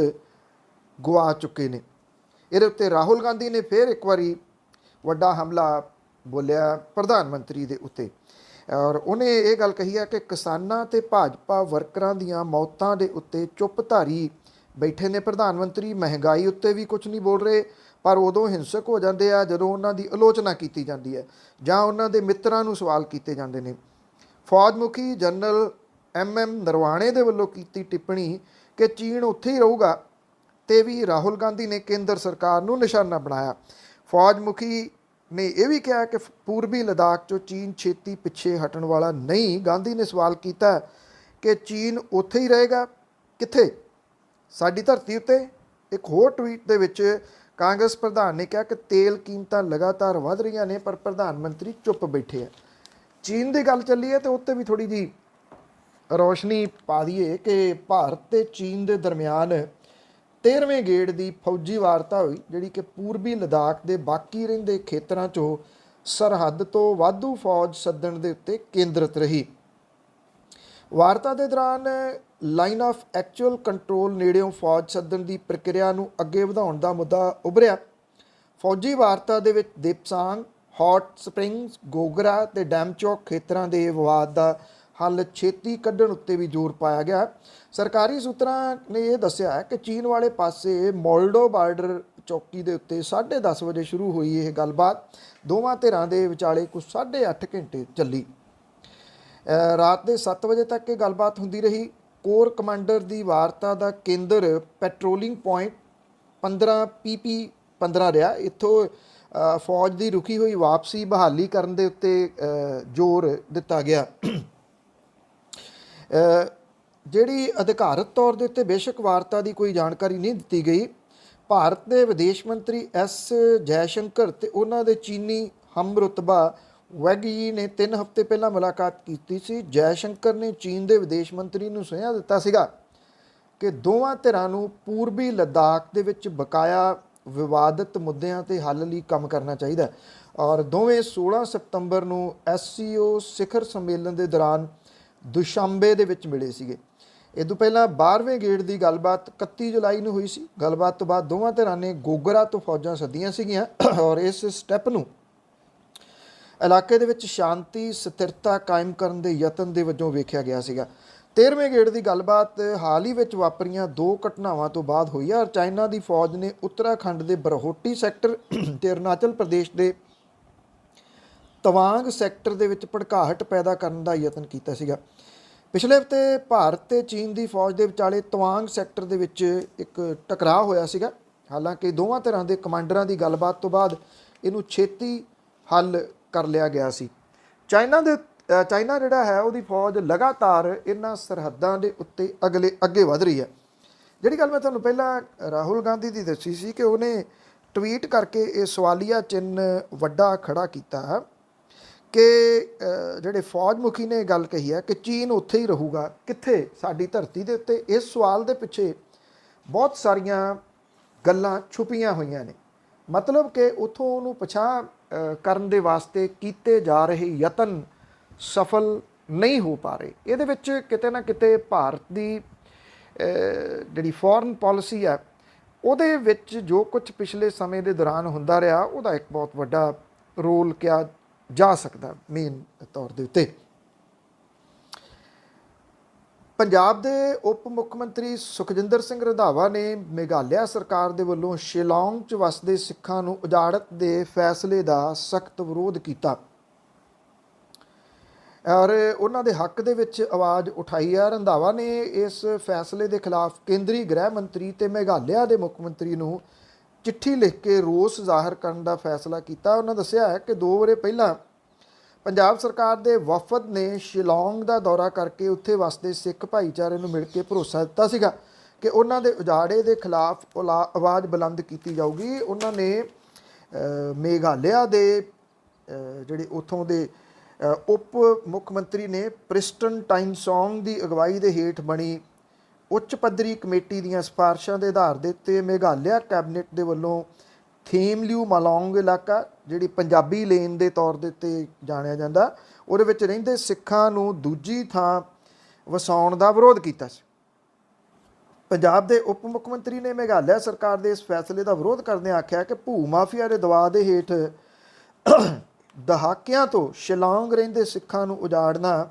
ਗਵਾ ਚੁੱਕੇ ਨੇ। ਇਹਦੇ ਉੱਤੇ ਰਾਹੁਲ ਗਾਂਧੀ ਨੇ ਫਿਰ ਇੱਕ ਵਾਰੀ ਵੱਡਾ ਹਮਲਾ ਬੋਲਿਆ ਪ੍ਰਧਾਨ ਮੰਤਰੀ ਦੇ ਉੱਤੇ, ਔਰ ਉਹਨੇ ਇਹ ਗੱਲ ਕਹੀ ਹੈ ਕਿ ਕਿਸਾਨਾਂ ਤੇ ਭਾਜਪਾ ਵਰਕਰਾਂ ਦੀਆਂ ਮੌਤਾਂ ਦੇ ਉੱਤੇ ਚੁੱਪਧਾਰੀ ਬੈਠੇ ਨੇ ਪ੍ਰਧਾਨ ਮੰਤਰੀ। ਮਹਿੰਗਾਈ ਉੱਤੇ ਵੀ ਕੁਝ ਨਹੀਂ ਬੋਲ ਰਹੇ, ਪਰ ਉਦੋਂ ਹਿੰਸਕ ਹੋ ਜਾਂਦੇ ਆ ਜਦੋਂ ਉਹਨਾਂ ਦੀ ਆਲੋਚਨਾ ਕੀਤੀ ਜਾਂਦੀ ਹੈ ਜਾਂ ਉਹਨਾਂ ਦੇ ਮਿੱਤਰਾਂ ਨੂੰ ਸਵਾਲ ਕੀਤੇ ਜਾਂਦੇ ਨੇ। ਫੌਜ ਮੁਖੀ ਜਨਰਲ MM ਨਰਵਾਣੇ ਦੇ ਵੱਲੋਂ ਕੀਤੀ ਟਿੱਪਣੀ ਕਿ ਚੀਨ ਉੱਥੇ ਹੀ ਰਹੂਗਾ ਤੇ ਵੀ ਰਾਹੁਲ ਗਾਂਧੀ ਨੇ ਕੇਂਦਰ ਸਰਕਾਰ ਨੂੰ ਨਿਸ਼ਾਨਾ ਬਣਾਇਆ। ਫੌਜ ਮੁਖੀ ਨੇ ਇਹ ਵੀ ਕਿਹਾ ਕਿ ਪੂਰਬੀ ਲਦਾਖ 'ਚੋਂ ਚੀਨ ਛੇਤੀ ਪਿੱਛੇ ਹਟਣ ਵਾਲਾ ਨਹੀਂ। ਗਾਂਧੀ ਨੇ ਸਵਾਲ ਕੀਤਾ ਕਿ ਚੀਨ ਉੱਥੇ ਹੀ ਰਹੇਗਾ, ਕਿੱਥੇ, ਸਾਡੀ ਧਰਤੀ ਉੱਤੇ। ਇੱਕ ਹੋਰ ਟਵੀਟ ਦੇ ਵਿੱਚ ਕਾਂਗਰਸ ਪ੍ਰਧਾਨ ਨੇ ਕਿਹਾ ਕਿ ਤੇਲ ਕੀਮਤਾਂ ਲਗਾਤਾਰ ਵਧ ਰਹੀਆਂ ਨੇ, ਪਰ ਪ੍ਰਧਾਨ ਮੰਤਰੀ ਚੁੱਪ ਬੈਠੇ ਆ। ਚੀਨ ਦੀ ਗੱਲ ਚੱਲੀ ਹੈ ਤੇ ਉੱਤੇ ਵੀ ਥੋੜ੍ਹੀ ਜਿਹੀ ਰੌਸ਼ਨੀ ਪਾ ਦਈਏ ਕਿ ਭਾਰਤ ਤੇ ਚੀਨ ਦੇ ਦਰਮਿਆਨ 13ਵੇਂ ਗੇੜ ਦੀ ਫੌਜੀ ਵਾਰਤਾ ਹੋਈ, ਜਿਹੜੀ ਕਿ ਪੂਰਬੀ ਲਦਾਖ ਦੇ ਬਾਕੀ ਰਹਿੰਦੇ ਖੇਤਰਾਂ 'ਚੋਂ ਸਰਹੱਦ ਤੋਂ ਵਾਧੂ ਫੌਜ ਸੱਦਣ ਦੇ ਉੱਤੇ ਕੇਂਦਰਿਤ ਰਹੀ। ਵਾਰਤਾ ਦੇ ਦੌਰਾਨ ਲਾਈਨ ਆਫ ਐਕਚੁਅਲ ਕੰਟਰੋਲ ਨੇੜਿਓਂ ਫੌਜ ਸੱਦਣ ਦੀ ਪ੍ਰਕਿਰਿਆ ਨੂੰ ਅੱਗੇ ਵਧਾਉਣ ਦਾ ਮੁੱਦਾ ਉੱਭਰਿਆ। ਫੌਜੀ ਵਾਰਤਾ ਦੇ ਵਿੱਚ ਦਿਪਸਾਂਗ, ਹੌਟ ਸਪ੍ਰਿੰਗਸ, ਗੋਗਰਾ ਤੇ ਡੈਮਚੌਕ ਖੇਤਰਾਂ ਦੇ ਵਿਵਾਦ ਦਾ ਹੱਲ ਛੇਤੀ ਕੱਢਣ ਉੱਤੇ ਵੀ ਜ਼ੋਰ ਪਾਇਆ ਗਿਆ। ਸਰਕਾਰੀ ਸੂਤਰਾਂ ਨੇ ਇਹ ਦੱਸਿਆ ਕਿ ਚੀਨ ਵਾਲੇ ਪਾਸੇ ਮੋਲਡੋ ਬਾਰਡਰ ਚੌਕੀ ਦੇ ਉੱਤੇ 10:30 ਵਜੇ ਸ਼ੁਰੂ ਹੋਈ ਇਹ ਗੱਲਬਾਤ। ਦੋਵਾਂ ਧਿਰਾਂ ਦੇ ਵਿਚਾਲੇ ਕੁਝ 8.5 ਘੰਟੇ ਚੱਲੀ। ਰਾਤ ਦੇ 7 ਵਜੇ ਤੱਕ ਇਹ ਗੱਲਬਾਤ ਹੁੰਦੀ ਰਹੀ। ਕੋਰ ਕਮਾਂਡਰ ਦੀ ਵਾਰਤਾ ਦਾ ਕੇਂਦਰ ਪੈਟਰੋਲਿੰਗ ਪੁਆਇੰਟ 15 PP 15 ਰਿਹਾ। ਇੱਥੋਂ ਫੌਜ ਦੀ ਰੁਕੀ ਹੋਈ ਵਾਪਸੀ ਬਹਾਲੀ ਕਰਨ ਦੇ ਉੱਤੇ ਜ਼ੋਰ ਦਿੱਤਾ ਗਿਆ। ਜਿਹੜੀ ਅਧਿਕਾਰਤ ਤੌਰ ਦੇ ਉੱਤੇ ਬੇਸ਼ੱਕ ਵਾਰਤਾ ਦੀ ਕੋਈ ਜਾਣਕਾਰੀ ਨਹੀਂ ਦਿੱਤੀ ਗਈ। ਭਾਰਤ ਦੇ ਵਿਦੇਸ਼ ਮੰਤਰੀ ਐਸ ਜੈਸ਼ੰਕਰ ਤੇ ਉਹਨਾਂ ਦੇ ਚੀਨੀ ਹਮਰੁਤਬਾ ਵੈਗ ਯੀ ਨੇ 3 ਹਫ਼ਤੇ ਪਹਿਲਾਂ ਮੁਲਾਕਾਤ ਕੀਤੀ ਸੀ। ਜੈਸ਼ੰਕਰ ਨੇ ਚੀਨ ਦੇ ਵਿਦੇਸ਼ ਮੰਤਰੀ ਨੂੰ ਸੁਨੇਹਾ ਦਿੱਤਾ ਸੀਗਾ ਕਿ ਦੋਵਾਂ ਧਿਰਾਂ ਨੂੰ ਪੂਰਬੀ ਲੱਦਾਖ ਦੇ ਵਿੱਚ ਬਕਾਇਆ ਵਿਵਾਦਤ ਮੁੱਦਿਆਂ 'ਤੇ ਹੱਲ ਲਈ ਕੰਮ ਕਰਨਾ ਚਾਹੀਦਾ। ਔਰ ਦੋਵੇਂ 16 ਸਤੰਬਰ ਨੂੰ SCO ਸਿਖਰ ਸੰਮੇਲਨ ਦੇ ਦੌਰਾਨ ਦੁਸ਼ੰਬੇ ਦੇ ਵਿੱਚ ਮਿਲੇ ਸੀਗੇ। ਇਹ ਤੋਂ ਪਹਿਲਾਂ 12ਵੇਂ ਗੇੜ ਦੀ ਗੱਲਬਾਤ 31 ਜੁਲਾਈ ਨੂੰ ਹੋਈ ਸੀ। ਗੱਲਬਾਤ ਤੋਂ ਬਾਅਦ ਦੋਵਾਂ ਧਿਰਾਂ ਨੇ ਗੋਗਰਾ ਤੋਂ ਫੌਜਾਂ ਸੱਦੀਆਂ ਸੀਗੀਆਂ ਔਰ ਇਸ ਸਟੈਪ ਨੂੰ ਇਲਾਕੇ ਦੇ ਵਿੱਚ ਸ਼ਾਂਤੀ ਸਥਿਰਤਾ ਕਾਇਮ ਕਰਨ ਦੇ ਯਤਨ ਦੇ ਵਜੋਂ ਵੇਖਿਆ ਗਿਆ ਸੀਗਾ। 13ਵੇਂ ਗੇੜ ਦੀ ਗੱਲਬਾਤ ਹਾਲ ਹੀ ਵਿੱਚ ਵਾਪਰੀਆਂ 2 ਘਟਨਾਵਾਂ ਤੋਂ ਬਾਅਦ ਹੋਈ ਹੈ ਔਰ ਚਾਈਨਾ ਦੀ ਫੌਜ ਨੇ ਉੱਤਰਾਖੰਡ ਦੇ ਬਰਹੋਟੀ ਸੈਕਟਰ ਤੇ ਅਰੁਣਾਚਲ ਪ੍ਰਦੇਸ਼ ਦੇ ਤਵਾਂਗ ਸੈਕਟਰ ਦੇ ਵਿੱਚ ਭੜਕਾਹਟ ਪੈਦਾ ਕਰਨ ਦਾ ਯਤਨ ਕੀਤਾ ਸੀਗਾ। ਪਿਛਲੇ ਹਫ਼ਤੇ ਭਾਰਤ ਤੇ ਚੀਨ ਦੀ ਫੌਜ ਦੇ ਵਿਚਾਲੇ ਤਵਾਂਗ ਸੈਕਟਰ ਦੇ ਵਿੱਚ ਇੱਕ ਟਕਰਾਅ ਹੋਇਆ ਸੀਗਾ। ਹਾਲਾਂਕਿ ਦੋਵਾਂ ਧਿਰਾਂ ਦੇ ਕਮਾਂਡਰਾਂ ਦੀ ਗੱਲਬਾਤ ਤੋਂ ਬਾਅਦ ਇਹਨੂੰ ਛੇਤੀ ਹੱਲ ਕਰ ਲਿਆ ਗਿਆ ਸੀ। ਚਾਈਨਾ ਜਿਹੜਾ ਹੈ ਉਹਦੀ ਫੌਜ ਲਗਾਤਾਰ ਇਹਨਾਂ ਸਰਹੱਦਾਂ ਦੇ ਉੱਤੇ ਅੱਗੇ ਵਧ ਰਹੀ ਹੈ। ਜਿਹੜੀ ਗੱਲ ਮੈਂ ਤੁਹਾਨੂੰ ਪਹਿਲਾਂ ਰਾਹੁਲ ਗਾਂਧੀ ਦੀ ਦੱਸੀ ਸੀ ਕਿ ਉਹਨੇ ਟਵੀਟ ਕਰਕੇ ਇਹ ਸਵਾਲੀਆ ਚਿੰਨ੍ਹ ਵੱਡਾ ਖੜਾ ਕੀਤਾ ਕਿ ਜਿਹੜੇ ਫੌਜ ਮੁਖੀ ਨੇ ਗੱਲ ਕਹੀ ਹੈ ਕਿ ਚੀਨ ਉੱਥੇ ਹੀ ਰਹੂਗਾ, ਕਿੱਥੇ? ਸਾਡੀ ਧਰਤੀ ਦੇ ਉੱਤੇ। ਇਸ ਸਵਾਲ ਦੇ ਪਿੱਛੇ ਬਹੁਤ ਸਾਰੀਆਂ ਗੱਲਾਂ ਛੁਪੀਆਂ ਹੋਈਆਂ ਨੇ। ਮਤਲਬ ਕਿ ਉੱਥੋਂ ਉਹਨੂੰ ਪਛਾਣ ਕਰਨ ਦੇ ਵਾਸਤੇ ਕੀਤੇ ਜਾ ਰਹੇ ਯਤਨ ਸਫਲ ਨਹੀਂ ਹੋ ਪਾ ਰਹੇ। ਇਹਦੇ ਵਿੱਚ ਕਿਤੇ ਨਾ ਕਿਤੇ ਭਾਰਤ ਦੀ ਜਿਹੜੀ ਫੋਰਨ ਪਾਲਿਸੀ ਹੈ ਉਹਦੇ ਵਿੱਚ ਜੋ ਕੁਝ ਪਿਛਲੇ ਸਮੇਂ ਦੇ ਦੌਰਾਨ ਹੁੰਦਾ ਰਿਹਾ ਉਹਦਾ ਇੱਕ ਬਹੁਤ ਵੱਡਾ ਰੋਲ ਕਿਹਾ ਜਾ ਸਕਦਾ ਮੇਨ ਤੌਰ ਦੇ ਉੱਤੇ। ਪੰਜਾਬ ਦੇ ਉਪ ਮੁੱਖ ਮੰਤਰੀ ਸੁਖਜਿੰਦਰ ਸਿੰਘ ਰੰਧਾਵਾ ਨੇ ਮੇਘਾਲਿਆ ਸਰਕਾਰ ਦੇ ਵੱਲੋਂ ਸ਼ਿਲੌਂਗ 'ਚ ਵਸਦੇ ਸਿੱਖਾਂ ਨੂੰ ਉਜਾੜਨ ਦੇ ਫੈਸਲੇ ਦਾ ਸਖਤ ਵਿਰੋਧ ਕੀਤਾ ਔਰ ਉਹਨਾਂ ਦੇ ਹੱਕ ਦੇ ਵਿੱਚ ਆਵਾਜ਼ ਉਠਾਈ ਹੈ। ਰੰਧਾਵਾ ਨੇ ਇਸ ਫੈਸਲੇ ਦੇ ਖਿਲਾਫ ਕੇਂਦਰੀ ਗ੍ਰਹਿ ਮੰਤਰੀ ਤੇ ਮੇਘਾਲਿਆ ਦੇ ਮੁੱਖ ਮੰਤਰੀ ਨੂੰ ਚਿੱਠੀ ਲਿਖ ਕੇ ਰੋਸ ਜ਼ਾਹਰ ਕਰਨ ਦਾ ਫੈਸਲਾ ਕੀਤਾ। ਉਹਨਾਂ ਦੱਸਿਆ ਹੈ ਕਿ 2 ਵਰ੍ਹੇ ਪਹਿਲਾਂ ਪੰਜਾਬ ਸਰਕਾਰ ਦੇ ਵਫਦ ਨੇ ਸ਼ਿਲੌਂਗ ਦਾ ਦੌਰਾ ਕਰਕੇ ਉੱਥੇ ਵਸਦੇ ਸਿੱਖ ਭਾਈਚਾਰੇ ਨੂੰ ਮਿਲ ਕੇ ਭਰੋਸਾ ਦਿੱਤਾ ਸੀਗਾ ਕਿ ਉਹਨਾਂ ਦੇ ਉਜਾੜੇ ਦੇ ਖਿਲਾਫ ਆਵਾਜ਼ ਬੁਲੰਦ ਕੀਤੀ ਜਾਊਗੀ। ਉਹਨਾਂ ਨੇ ਮੇਘਾਲਿਆ ਦੇ ਜਿਹੜੇ ਉੱਥੋਂ ਦੇ ਉਪ ਮੁੱਖ ਮੰਤਰੀ ਨੇ ਪ੍ਰਿਸਟਨ ਟਾਈਮਸੌਂਗ ਦੀ ਅਗਵਾਈ ਦੇ ਹੇਠ ਬਣੀ ਉੱਚ ਪੱਧਰੀ ਕਮੇਟੀ ਦੀਆਂ ਸਿਫਾਰਿਸ਼ਾਂ ਦੇ ਆਧਾਰ ਦੇ ਉੱਤੇ ਮੇਘਾਲਿਆ ਕੈਬਨਿਟ ਦੇ ਵੱਲੋਂ ਥੇਮਲਿਊ ਮਾਲੋਂਗ ਇਲਾਕਾ, ਜਿਹੜੀ ਪੰਜਾਬੀ ਲੇਨ ਦੇ ਤੌਰ ਦੇ ਉੱਤੇ ਜਾਣਿਆ ਜਾਂਦਾ, ਉਹਦੇ ਵਿੱਚ ਰਹਿੰਦੇ ਸਿੱਖਾਂ ਨੂੰ ਦੂਜੀ ਥਾਂ ਵਸਾਉਣ ਦਾ ਵਿਰੋਧ ਕੀਤਾ ਸੀ। ਪੰਜਾਬ ਦੇ ਉਪ ਮੁੱਖ ਮੰਤਰੀ ਨੇ ਮੇਘਾਲਿਆ ਸਰਕਾਰ ਦੇ ਇਸ ਫੈਸਲੇ ਦਾ ਵਿਰੋਧ ਕਰਦਿਆਂ ਆਖਿਆ ਕਿ ਭੂ ਮਾਫੀਆ ਦੇ ਦਬਾਅ ਦੇ ਹੇਠ ਦਹਾਕਿਆਂ ਤੋਂ ਸ਼ਿਲੌਂਗ ਰਹਿੰਦੇ ਸਿੱਖਾਂ ਨੂੰ ਉਜਾੜਨਾ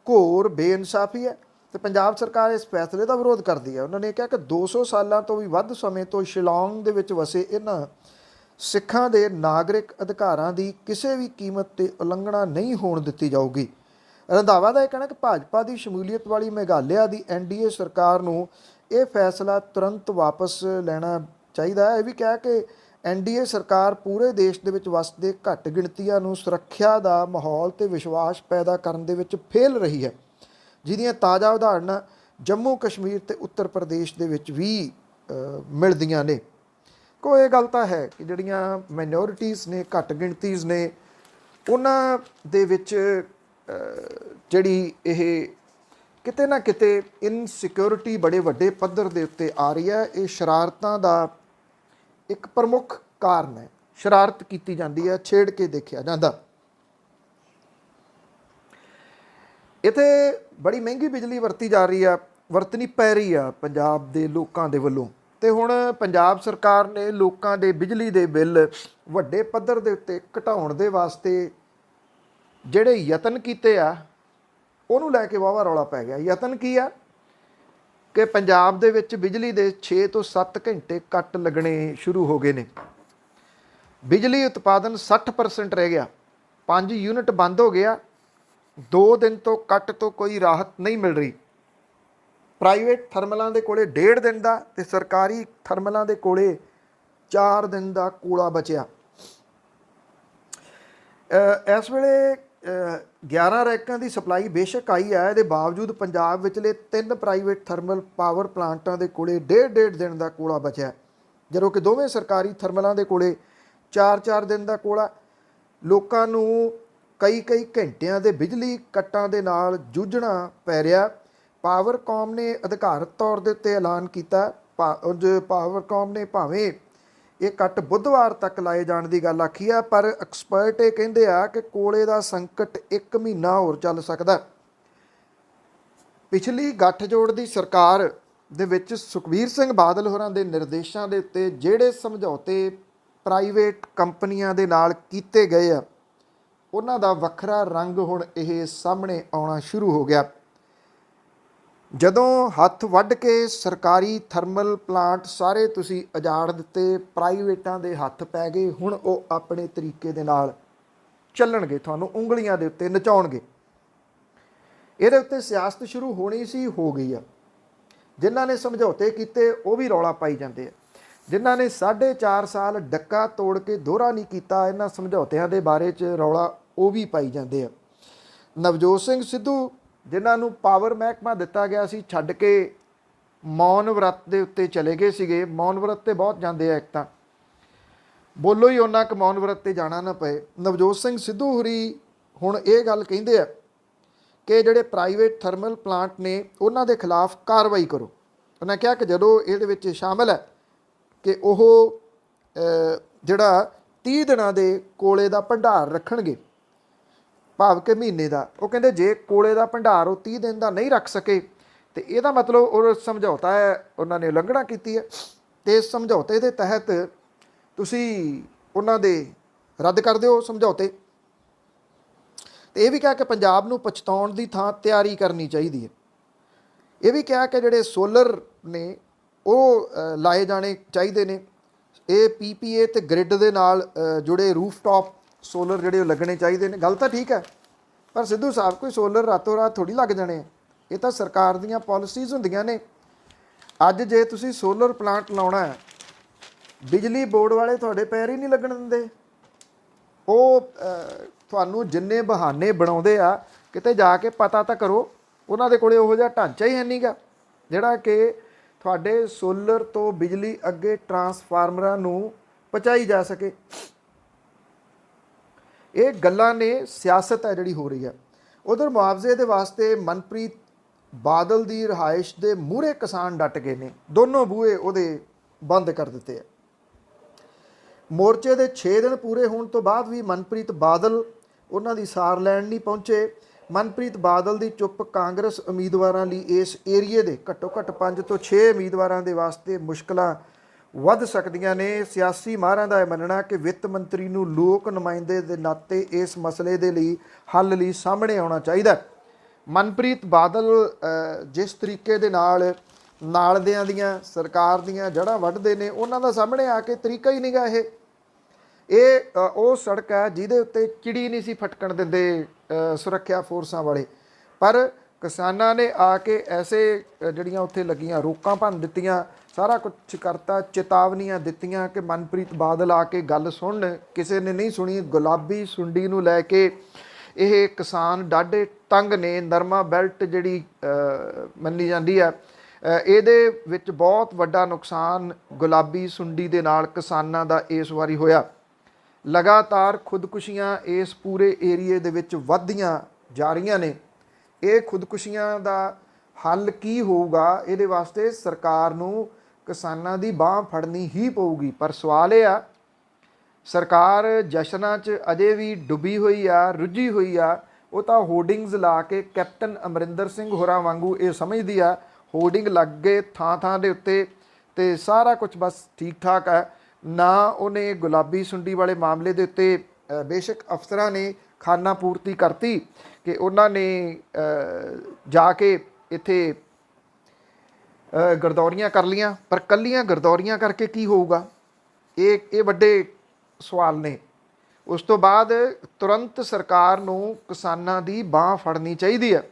ਘੋਰ ਬੇਇਨਸਾਫੀ ਹੈ ਤੇ ਪੰਜਾਬ ਸਰਕਾਰ ਇਸ ਫੈਸਲੇ ਦਾ ਵਿਰੋਧ ਕਰਦੀ ਹੈ। ਉਹਨਾਂ ਨੇ ਕਿਹਾ ਕਿ 200 ਸਾਲਾਂ ਤੋਂ ਵੀ ਵੱਧ ਸਮੇਂ ਤੋਂ ਸ਼ਿਲੌਂਗ ਦੇ ਵਿੱਚ ਵਸੇ ਇਹਨਾਂ ਸਿੱਖਾਂ ਦੇ ਨਾਗਰਿਕ ਅਧਿਕਾਰਾਂ ਦੀ ਕਿਸੇ ਵੀ ਕੀਮਤ 'ਤੇ ਉਲੰਘਣਾ ਨਹੀਂ ਹੋਣ ਦਿੱਤੀ ਜਾਊਗੀ। ਰੰਧਾਵਾ ਦਾ ਇਹ ਕਹਿਣਾ ਕਿ ਭਾਜਪਾ ਦੀ ਸ਼ਮੂਲੀਅਤ ਵਾਲੀ ਮੇਘਾਲਿਆ ਦੀ NDA ਸਰਕਾਰ ਨੂੰ ਇਹ ਫੈਸਲਾ ਤੁਰੰਤ ਵਾਪਸ ਲੈਣਾ ਚਾਹੀਦਾ ਹੈ। ਇਹ ਵੀ ਕਿਹਾ ਕਿ NDA ਸਰਕਾਰ ਪੂਰੇ ਦੇਸ਼ ਦੇ ਵਿੱਚ ਵਸਦੇ ਘੱਟ ਗਿਣਤੀਆਂ ਨੂੰ ਸੁਰੱਖਿਆ ਦਾ ਮਾਹੌਲ ਤੇ ਵਿਸ਼ਵਾਸ ਪੈਦਾ ਕਰਨ ਦੇ ਵਿੱਚ ਫੇਲ ਰਹੀ ਹੈ, ਜਿਹਦੀਆਂ ਤਾਜ਼ਾ ਉਦਾਹਰਨਾਂ ਜੰਮੂ ਕਸ਼ਮੀਰ ਤੇ ਉੱਤਰ ਪ੍ਰਦੇਸ਼ ਦੇ ਵਿੱਚ ਵੀ ਮਿਲਦੀਆਂ ਨੇ। ਕੋਈ ਇਹ ਗੱਲ ਤਾਂ ਹੈ ਕਿ ਜਿਹੜੀਆਂ ਮਾਈਨੋਰਿਟੀਜ਼ ਨੇ, ਘੱਟ ਗਿਣਤੀਜ਼ ਨੇ, ਉਹਨਾਂ ਦੇ ਵਿੱਚ ਜਿਹੜੀ ਇਹ ਕਿਤੇ ਨਾ ਕਿਤੇ ਇਨਸਿਕਿਉਰਿਟੀ ਬੜੇ ਵੱਡੇ ਪੱਧਰ ਦੇ ਉੱਤੇ ਆ ਰਹੀ ਹੈ। ਇਹ ਸ਼ਰਾਰਤਾਂ ਦਾ ਇੱਕ ਪ੍ਰਮੁੱਖ ਕਾਰਨ ਹੈ। ਸ਼ਰਾਰਤ ਕੀਤੀ ਜਾਂਦੀ ਹੈ, ਛੇੜ ਕੇ ਦੇਖਿਆ ਜਾਂਦਾ। ਇੱਥੇ ਬੜੀ ਮਹਿੰਗੀ ਬਿਜਲੀ ਵਰਤਣੀ ਪੈ ਰਹੀ ਆ ਪੰਜਾਬ ਦੇ ਲੋਕਾਂ ਦੇ ਵੱਲੋਂ ਤੇ ਹੁਣ ਪੰਜਾਬ ਸਰਕਾਰ ਨੇ ਲੋਕਾਂ ਦੇ ਬਿਜਲੀ ਦੇ ਬਿੱਲ ਵੱਡੇ ਪੱਧਰ ਦੇ ਉੱਤੇ ਘਟਾਉਣ ਦੇ ਵਾਸਤੇ ਜਿਹੜੇ ਯਤਨ ਕੀਤੇ ਆ ਉਹਨੂੰ ਲੈ ਕੇ ਵਾਹਵਾ ਰੌਲਾ ਪੈ ਗਿਆ। ਯਤਨ ਕੀ ਆ ਕਿ ਪੰਜਾਬ ਦੇ ਵਿੱਚ ਬਿਜਲੀ ਦੇ 6 ਤੋਂ 7 ਘੰਟੇ ਕੱਟ ਲੱਗਣੇ ਸ਼ੁਰੂ ਹੋ ਗਏ ਨੇ। ਬਿਜਲੀ ਉਤਪਾਦਨ 60% ਰਹਿ ਗਿਆ। 5 ਯੂਨਿਟ ਬੰਦ ਹੋ ਗਿਆ। 2 ਦਿਨ ਤੋਂ ਕੱਟ ਤੋਂ ਕੋਈ ਰਾਹਤ ਨਹੀਂ ਮਿਲ ਰਹੀ। ਪ੍ਰਾਈਵੇਟ ਥਰਮਲਾਂ ਦੇ ਕੋਲੇ 1.5 ਦਿਨ ਦਾ ਤੇ ਸਰਕਾਰੀ ਥਰਮਲਾਂ ਦੇ ਕੋਲੇ 4 ਦਿਨ ਦਾ ਕੋਲਾ ਬਚਿਆ। ਇਸ ਵੇਲੇ 11 ਰੈਕਾਂ ਦੀ ਸਪਲਾਈ ਬੇਸ਼ੱਕ ਆਈ ਹੈ, ਇਹਦੇ ਬਾਵਜੂਦ ਪੰਜਾਬ ਵਿਚਲੇ 3 ਪ੍ਰਾਈਵੇਟ ਥਰਮਲ ਪਾਵਰ ਪਲਾਂਟਾਂ ਦੇ ਕੋਲੇ 1.5 ਦਿਨ ਦਾ ਕੋਲਾ ਬਚਿਆ, ਜਦੋਂ ਕਿ ਦੋਵੇਂ ਸਰਕਾਰੀ ਥਰਮਲਾਂ ਦੇ ਕੋਲੇ 4 ਦਿਨ ਦਾ ਕੋਲਾ। ਲੋਕਾਂ ਨੂੰ ਕਈ ਘੰਟਿਆਂ ਦੇ ਬਿਜਲੀ ਕੱਟਾਂ ਦੇ ਨਾਲ ਜੂਝਣਾ ਪੈ ਰਿਹਾ। ਪਾਵਰਕਾਮ ਨੇ ਅਧਿਕਾਰਤ ਤੌਰ ਦੇ ਉੱਤੇ ਐਲਾਨ ਕੀਤਾ, ਪਾਵਰਕਾਮ ਨੇ ਭਾਵੇਂ ਇਹ ਕੱਟ ਬੁੱਧਵਾਰ ਤੱਕ ਲਾਏ ਜਾਣ ਦੀ ਗੱਲ ਆਖੀ ਆ, ਪਰ ਐਕਸਪਰਟ ਇਹ ਕਹਿੰਦੇ ਆ ਕਿ ਕੋਲੇ ਦਾ ਸੰਕਟ 1 ਮਹੀਨਾ ਹੋਰ ਚੱਲ ਸਕਦਾ। ਪਿਛਲੀ ਗੱਠਜੋੜ ਦੀ ਸਰਕਾਰ ਦੇ ਵਿੱਚ ਸੁਖਬੀਰ ਸਿੰਘ ਬਾਦਲ ਹੋਰਾਂ ਦੇ ਨਿਰਦੇਸ਼ਾਂ ਦੇ ਉੱਤੇ ਜਿਹੜੇ ਸਮਝੌਤੇ ਪ੍ਰਾਈਵੇਟ ਕੰਪਨੀਆਂ ਦੇ ਨਾਲ ਕੀਤੇ ਗਏ ਆ, ਉਹਨਾਂ ਦਾ ਵੱਖਰਾ ਰੰਗ ਹੁਣ ਇਹ ਸਾਹਮਣੇ ਆਉਣਾ ਸ਼ੁਰੂ ਹੋ ਗਿਆ। ਜਦੋਂ ਹੱਥ ਵੱਢ ਕੇ ਸਰਕਾਰੀ ਥਰਮਲ ਪਲਾਂਟ ਸਾਰੇ ਤੁਸੀਂ ਉਜਾੜ ਦਿੱਤੇ, ਪ੍ਰਾਈਵੇਟਾਂ ਦੇ ਹੱਥ ਪੈ ਗਏ, ਹੁਣ ਉਹ ਆਪਣੇ ਤਰੀਕੇ ਦੇ ਨਾਲ ਚੱਲਣਗੇ, ਤੁਹਾਨੂੰ ਉਂਗਲੀਆਂ ਦੇ ਉੱਤੇ ਨਚਾਉਣਗੇ। ਇਹਦੇ ਉੱਤੇ ਸਿਆਸਤ ਸ਼ੁਰੂ ਹੋਣੀ ਸੀ, ਹੋ ਗਈ ਆ। ਜਿਨ੍ਹਾਂ ਨੇ ਸਮਝੌਤੇ ਕੀਤੇ ਉਹ ਵੀ ਰੌਲਾ ਪਾਈ ਜਾਂਦੇ ਆ, ਜਿਨ੍ਹਾਂ ਨੇ 4.5 ਸਾਲ ਡੱਕਾ ਤੋੜ ਕੇ ਦੋਹਰਾ ਨਹੀਂ ਕੀਤਾ ਇਹਨਾਂ ਸਮਝੌਤਿਆਂ ਦੇ ਬਾਰੇ 'ਚ ਰੌਲਾ ਉਹ ਵੀ ਪਾਈ ਜਾਂਦੇ ਆ। ਨਵਜੋਤ ਸਿੰਘ ਸਿੱਧੂ ਜਿਨ੍ਹਾਂ ਨੂੰ ਪਾਵਰ ਮਹਿਕਮਾ ਦਿੱਤਾ ਗਿਆ ਸੀ, ਛੱਡ ਕੇ ਮੌਨ ਵਰਤ ਦੇ ਉੱਤੇ ਚਲੇ ਗਏ ਸੀਗੇ। ਮੌਨ ਵਰਤ 'ਤੇ ਬਹੁਤ ਜਾਂਦੇ ਆ, ਇੱਕ ਤਾਂ ਬੋਲੋ ਹੀ ਉਹਨਾਂ ਕਿ ਮੌਨ ਵਰਤ 'ਤੇ ਜਾਣਾ ਨਾ ਪਏ। ਨਵਜੋਤ ਸਿੰਘ ਸਿੱਧੂ ਹੋਰੀ ਹੁਣ ਇਹ ਗੱਲ ਕਹਿੰਦੇ ਆ ਕਿ ਜਿਹੜੇ ਪ੍ਰਾਈਵੇਟ ਥਰਮਲ ਪਲਾਂਟ ਨੇ ਉਹਨਾਂ ਦੇ ਖਿਲਾਫ ਕਾਰਵਾਈ ਕਰੋ। ਉਹਨਾਂ ਕਿਹਾ ਕਿ ਜਦੋਂ ਇਹਦੇ ਵਿੱਚ ਸ਼ਾਮਲ ਹੈ ਕਿ ਉਹ ਜਿਹੜਾ 30 ਦਿਨਾਂ ਦੇ ਕੋਲੇ ਦਾ ਭੰਡਾਰ ਰੱਖਣਗੇ, ਭਾਵ ਕਿ ਮਹੀਨੇ ਦਾ। ਉਹ ਕਹਿੰਦੇ ਜੇ ਕੋਲੇ ਦਾ ਭੰਡਾਰ ਉਹ 30 ਦਿਨ ਦਾ ਨਹੀਂ ਰੱਖ ਸਕੇ ਤੇ ਇਹਦਾ ਮਤਲਬ ਉਹ ਸਮਝੌਤਾ ਹੈ ਉਹਨਾਂ ਨੇ ਉਲੰਘਣਾ ਕੀਤੀ ਹੈ, ਤੇ ਇਸ ਸਮਝੌਤੇ ਦੇ ਤਹਿਤ ਤੁਸੀਂ ਉਹਨਾਂ ਦੇ ਰੱਦ ਕਰ ਦਿਓ ਸਮਝੌਤੇ। ਤੇ ਇਹ ਵੀ ਕਿਹਾ ਕਿ ਪੰਜਾਬ ਨੂੰ ਪਛਤਾਉਣ ਦੀ ਥਾਂ ਤਿਆਰੀ ਕਰਨੀ ਚਾਹੀਦੀ ਹੈ। ਇਹ ਵੀ ਕਿਹਾ ਕਿ ਜਿਹੜੇ ਸੋਲਰ ਨੇ ਉਹ ਲਾਏ ਜਾਣੇ ਚਾਹੀਦੇ ਨੇ। ਇਹ PPA ਤੇ ਗ੍ਰਿਡ ਦੇ ਨਾਲ ਜੁੜੇ ਰੂਫਟਾਪ ਸੋਲਰ ਜਿਹੜੇ ਉਹ ਲੱਗਣੇ ਚਾਹੀਦੇ ਨੇ। ਗੱਲ ਤਾਂ ਠੀਕ ਹੈ, ਪਰ ਸਿੱਧੂ ਸਾਹਿਬ ਕੋਈ ਸੋਲਰ ਰਾਤੋਂ ਰਾਤ ਥੋੜ੍ਹੀ ਲੱਗ ਜਾਣੇ। ਇਹ ਤਾਂ ਸਰਕਾਰ ਦੀਆਂ ਪਾਲਿਸੀਜ਼ ਹੁੰਦੀਆਂ ਨੇ। ਅੱਜ ਜੇ ਤੁਸੀਂ ਸੋਲਰ ਪਲਾਂਟ ਲਾਉਣਾ ਹੈ, ਬਿਜਲੀ ਬੋਰਡ ਵਾਲੇ ਤੁਹਾਡੇ ਪੈਰ ਹੀ ਨਹੀਂ ਲੱਗਣ ਦਿੰਦੇ। ਉਹ ਤੁਹਾਨੂੰ ਜਿੰਨੇ ਬਹਾਨੇ ਬਣਾਉਂਦੇ ਆ, ਕਿਤੇ ਜਾ ਕੇ ਪਤਾ ਤਾਂ ਕਰੋ। ਉਹਨਾਂ ਦੇ ਕੋਲੇ ਉਹੋ ਜਿਹਾ ਢਾਂਚਾ ਹੀ ਹੈ ਨਹੀਂ ਗਾ ਜਿਹੜਾ ਕਿ ਤੁਹਾਡੇ ਸੋਲਰ ਤੋਂ ਬਿਜਲੀ ਅੱਗੇ ਟਰਾਂਸਫਾਰਮਰਾਂ ਨੂੰ ਪਹੁੰਚਾਈ ਜਾ ਸਕੇ। ਇਹ ਗੱਲਾਂ ਨੇ, ਸਿਆਸਤ ਹੈ ਜਿਹੜੀ ਹੋ ਰਹੀ ਹੈ। ਉਧਰ ਮੁਆਵਜ਼ੇ ਦੇ ਵਾਸਤੇ ਮਨਪ੍ਰੀਤ ਬਾਦਲ ਦੀ ਰਿਹਾਇਸ਼ ਦੇ ਮੂਹਰੇ ਕਿਸਾਨ ਡਟ ਗਏ ਨੇ। ਦੋਨੋਂ ਬੂਹੇ ਉਹਦੇ ਬੰਦ ਕਰ ਦਿੱਤੇ ਆ। ਮੋਰਚੇ ਦੇ 6 ਦਿਨ ਪੂਰੇ ਹੋਣ ਤੋਂ ਬਾਅਦ ਵੀ ਮਨਪ੍ਰੀਤ ਬਾਦਲ ਉਹਨਾਂ ਦੀ ਸਾਰ ਲੈਣ ਨਹੀਂ ਪਹੁੰਚੇ। ਮਨਪ੍ਰੀਤ ਬਾਦਲ ਦੀ ਚੁੱਪ ਕਾਂਗਰਸ ਉਮੀਦਵਾਰਾਂ ਲਈ ਇਸ ਏਰੀਏ ਦੇ ਘੱਟੋ ਘੱਟ 5 ਤੋਂ 6 ਉਮੀਦਵਾਰਾਂ ਦੇ ਵਾਸਤੇ ਮੁਸ਼ਕਲਾਂ ਵੱਧ ਸਕਦੀਆਂ ਨੇ। ਸਿਆਸੀ ਮਾਹਰਾਂ ਦਾ ਇਹ ਮੰਨਣਾ ਕਿ ਵਿੱਤ ਮੰਤਰੀ ਨੂੰ ਲੋਕ ਨੁਮਾਇੰਦੇ ਦੇ ਨਾਤੇ ਇਸ ਮਸਲੇ ਦੇ ਲਈ ਹੱਲ ਲਈ ਸਾਹਮਣੇ ਆਉਣਾ ਚਾਹੀਦਾ। ਮਨਪ੍ਰੀਤ ਬਾਦਲ ਜਿਸ ਤਰੀਕੇ ਦੇ ਨਾਲਦਿਆਂ ਦੀਆਂ ਸਰਕਾਰ ਦੀਆਂ ਜੜ੍ਹਾਂ ਵੱਢਦੇ ਨੇ, ਉਹਨਾਂ ਦਾ ਸਾਹਮਣੇ ਆ ਕੇ ਤਰੀਕਾ ਹੀ ਨਹੀਂਗਾ। ਇਹ ਉਹ ਸੜਕ ਹੈ ਜਿਹਦੇ ਉੱਤੇ ਚਿੜੀ ਨਹੀਂ ਸੀ ਫਟਕਣ ਦਿੰਦੇ ਸੁਰੱਖਿਆ ਫੋਰਸਾਂ ਵਾਲੇ, ਪਰ ਕਿਸਾਨਾਂ ਨੇ ਆ ਕੇ ਐਸੇ ਜਿਹੜੀਆਂ ਉੱਥੇ ਲੱਗੀਆਂ ਰੋਕਾਂ ਭੰਨ ਦਿੱਤੀਆਂ, ਸਾਰਾ ਕੁਝ ਕਰਤਾ, ਚੇਤਾਵਨੀਆਂ ਦਿੱਤੀਆਂ ਕਿ ਮਨਪ੍ਰੀਤ ਬਾਦਲ ਆ ਕੇ ਗੱਲ ਸੁਣਨ। ਕਿਸੇ ਨੇ ਨਹੀਂ ਸੁਣੀ। ਗੁਲਾਬੀ ਸੁੰਡੀ ਨੂੰ ਲੈ ਕੇ ਇਹ ਕਿਸਾਨ ਡਾਢੇ ਤੰਗ ਨੇ। ਨਰਮਾ ਬੈਲਟ ਜਿਹੜੀ ਮੰਨੀ ਜਾਂਦੀ ਹੈ, ਇਹਦੇ ਵਿੱਚ ਬਹੁਤ ਵੱਡਾ ਨੁਕਸਾਨ ਗੁਲਾਬੀ ਸੁੰਡੀ ਦੇ ਨਾਲ ਕਿਸਾਨਾਂ ਦਾ ਇਸ ਵਾਰੀ ਹੋਇਆ। ਲਗਾਤਾਰ ਖੁਦਕੁਸ਼ੀਆਂ ਇਸ ਪੂਰੇ ਏਰੀਏ ਦੇ ਵਿੱਚ ਵੱਧਦੀਆਂ ਜਾ ਰਹੀਆਂ ਨੇ। ਇਹ ਖੁਦਕੁਸ਼ੀਆਂ ਦਾ ਹੱਲ ਕੀ ਹੋਊਗਾ, ਇਹਦੇ ਵਾਸਤੇ ਸਰਕਾਰ ਨੂੰ ਕਿਸਾਨਾਂ ਦੀ ਬਾਂਹ ਫੜਨੀ ਹੀ ਪਊਗੀ। ਪਰ ਸਵਾਲ ਇਹ ਆ, ਸਰਕਾਰ ਜਸ਼ਨਾਂ 'ਚ ਅਜੇ ਵੀ ਡੁੱਬੀ ਹੋਈ ਆ, ਰੁੱਝੀ ਹੋਈ ਆ। ਉਹ ਤਾਂ ਹੋਰਡਿੰਗਸ ਲਾ ਕੇ ਕੈਪਟਨ ਅਮਰਿੰਦਰ ਸਿੰਘ ਹੋਰਾਂ ਵਾਂਗੂ ਇਹ ਸਮਝਦੀ ਆ, ਹੋਰਡਿੰਗ ਲੱਗ ਗਏ ਥਾਂ ਦੇ ਉੱਤੇ ਤੇ ਸਾਰਾ ਕੁਝ ਬਸ ਠੀਕ ਠਾਕ ਹੈ। ਨਾ ਉਹਨੇ ਗੁਲਾਬੀ ਸੁੰਡੀ ਵਾਲੇ ਮਾਮਲੇ ਦੇ ਉੱਤੇ ਬੇਸ਼ੱਕ ਅਫਸਰਾਂ ਨੇ ਖਾਨਾ ਪੂਰਤੀ ਕਰਤੀ ਕਿ ਉਹਨਾਂ ਨੇ ਜਾ ਕੇ ਇੱਥੇ ਗਰਦੌਰੀਆਂ ਕਰ ਲੀਆਂ, ਪਰ ਕੱਲੀਆਂ ਗਰਦੌਰੀਆਂ ਕਰਕੇ ਕੀ ਹੋਊਗਾ, ਇਹ ਵੱਡੇ ਸਵਾਲ ਨੇ। ਉਸ ਤੋਂ ਬਾਅਦ ਤੁਰੰਤ ਸਰਕਾਰ ਨੂੰ ਕਿਸਾਨਾਂ ਦੀ ਬਾਂਹ ਫੜਨੀ ਚਾਹੀਦੀ ਹੈ।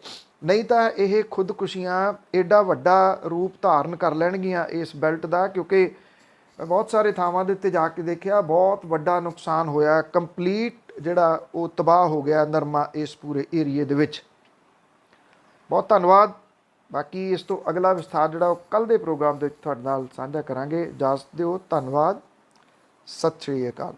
ਨਹੀਂ ਤਾਂ ਇਹ ਖੁਦਕੁਸ਼ੀਆਂ ਐਡਾ ਵੱਡਾ ਰੂਪ ਧਾਰਨ ਕਰ ਲੈਣਗੀਆਂ ਇਸ ਬੈਲਟ ਦਾ, ਕਿਉਂਕਿ ਮੈਂ ਬਹੁਤ ਸਾਰੇ ਥਾਵਾਂ ਦੇ ਉੱਤੇ ਜਾ ਕੇ ਦੇਖਿਆ, ਬਹੁਤ ਵੱਡਾ ਨੁਕਸਾਨ ਹੋਇਆ, ਕੰਪਲੀਟ ਜਿਹੜਾ ਉਹ ਤਬਾਹ ਹੋ ਗਿਆ ਨਰਮਾ ਇਸ ਪੂਰੇ ਏਰੀਏ ਦੇ ਵਿੱਚ। ਬਹੁਤ ਧੰਨਵਾਦ। ਬਾਕੀ ਇਸ ਤੋਂ ਅਗਲਾ ਵਿਸਥਾਰ ਜਿਹੜਾ ਉਹ ਕੱਲ੍ਹ ਦੇ ਪ੍ਰੋਗਰਾਮ ਦੇ ਵਿੱਚ ਤੁਹਾਡੇ ਨਾਲ ਸਾਂਝਾ ਕਰਾਂਗੇ। ਇਜਾਜ਼ਤ ਦਿਓ। ਧੰਨਵਾਦ। ਸਤਿ ਸ਼੍ਰੀ ਅਕਾਲ।